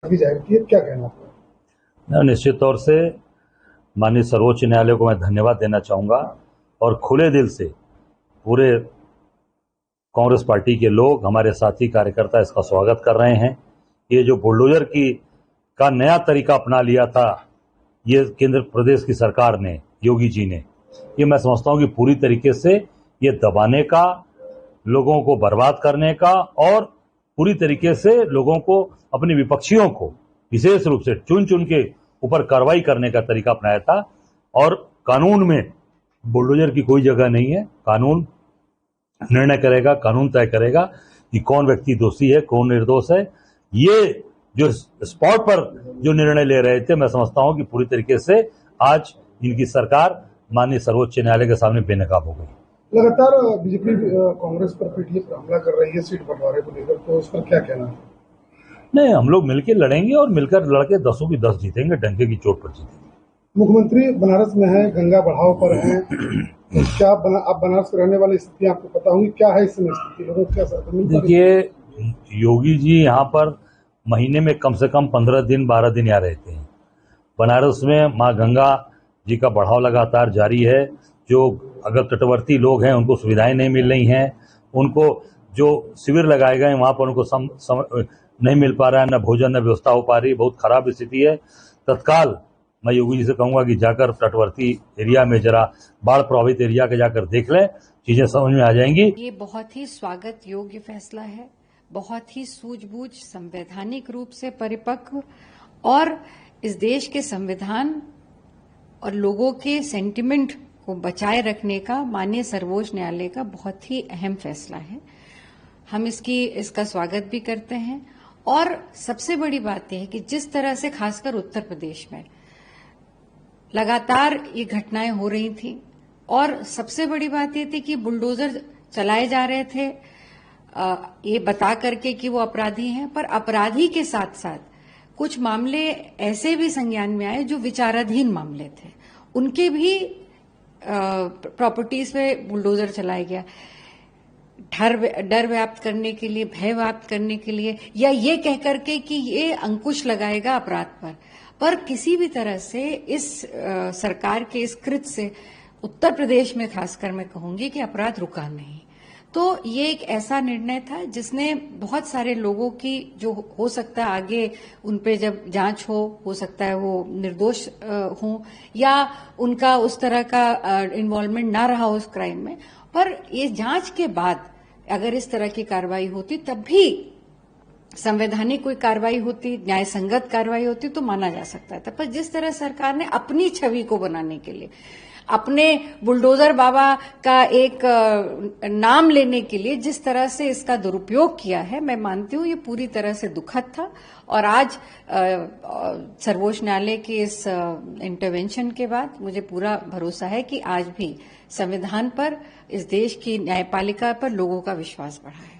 भी जाहिर की है, क्या कहना आपका? निश्चित तौर से माननीय सर्वोच्च न्यायालय को मैं धन्यवाद देना चाहूँगा और खुले दिल से पूरे कांग्रेस पार्टी के लोग, हमारे साथी कार्यकर्ता इसका स्वागत कर रहे हैं। ये जो बुलडोजर का नया तरीका अपना लिया था ये केंद्र प्रदेश की सरकार ने, योगी जी ने, ये मैं समझता हूँ कि पूरी तरीके से ये दबाने का, लोगों को बर्बाद करने का और पूरी तरीके से लोगों को, अपने विपक्षियों को विशेष रूप से चुन चुन के ऊपर कार्रवाई करने का तरीका अपनाया था। और कानून में बुलडोजर की कोई जगह नहीं है। कानून निर्णय करेगा, कानून तय करेगा कि कौन व्यक्ति दोषी है, कौन निर्दोष है। ये जो स्पॉट पर जो निर्णय ले रहे थे, मैं समझता हूं कि पूरी तरीके से आज इनकी सरकार माननीय सर्वोच्च न्यायालय के सामने बेनकाब हो गई। लगातार बीजेपी कांग्रेस पर पीटीए पर हमला कर रही है सीट बंटवारे को लेकर, तो उस पर क्या कहना है? नहीं, हम लोग मिलकर लड़ेंगे और मिलकर लड़के 10 की 10 जीतेंगे, डंके की चोट पर जीतेंगे। मुख्यमंत्री बनारस में है, गंगा बढ़ाव पर है, तो क्या आप बनारस में रहने वाली स्थिति आपको पता होंगी, क्या है इस समय स्थिति, लोगों को क्या? देखिए, योगी जी यहाँ पर महीने में कम से कम 15 दिन 12 दिन यहाँ रहते हैं। बनारस में माँ गंगा जी का बढ़ाव लगातार जारी है। जो अगर तटवर्ती लोग हैं उनको सुविधाएं नहीं मिल रही हैं, उनको जो शिविर लगाए गए वहां पर उनको नहीं मिल पा रहा है, न भोजन न व्यवस्था हो पा रही, बहुत खराब स्थिति है। तत्काल मैं योगी जी से कहूंगा कि जाकर तटवर्ती एरिया में, जरा बाढ़ प्रभावित एरिया के जाकर देख लें, चीजें समझ में आ जाएंगी। ये बहुत ही स्वागत योग्य फैसला है, बहुत ही सूझबूझ, संवैधानिक रूप से परिपक्व और इस देश के संविधान और लोगों के सेंटिमेंट को बचाए रखने का माननीय सर्वोच्च न्यायालय का बहुत ही अहम फैसला है। हम इसका स्वागत भी करते हैं। और सबसे बड़ी बात यह है कि जिस तरह से खासकर उत्तर प्रदेश में लगातार ये घटनाएं हो रही थी और सबसे बड़ी बात ये थी कि बुलडोजर चलाए जा रहे थे ये बता करके कि वो अपराधी हैं, पर अपराधी के साथ साथ कुछ मामले ऐसे भी संज्ञान में आए जो विचाराधीन मामले थे, उनके भी प्रॉपर्टीज पे बुलडोजर चलाया गया, डर व्याप्त करने के लिए, भय व्याप्त करने के लिए, या ये कह करके कि ये अंकुश लगाएगा अपराध पर किसी भी तरह से इस सरकार के इस कृत्य से उत्तर प्रदेश में खासकर मैं कहूंगी कि अपराध रुका नहीं। तो ये एक ऐसा निर्णय था जिसने बहुत सारे लोगों की, जो हो सकता है आगे उन पे जब जांच हो सकता है वो निर्दोष हों या उनका उस तरह का इन्वॉल्वमेंट ना रहा उस क्राइम में, पर ये जांच के बाद अगर इस तरह की कार्रवाई होती, तब भी संवैधानिक कोई कार्रवाई होती, न्याय संगत कार्रवाई होती तो माना जा सकता था। पर जिस तरह सरकार ने अपनी छवि को बनाने के लिए, अपने बुलडोजर बाबा का एक नाम लेने के लिए जिस तरह से इसका दुरुपयोग किया है, मैं मानती हूँ ये पूरी तरह से दुखद था। और आज सर्वोच्च न्यायालय के इस इंटरवेंशन के बाद मुझे पूरा भरोसा है कि आज भी संविधान पर, इस देश की न्यायपालिका पर लोगों का विश्वास बढ़ा है।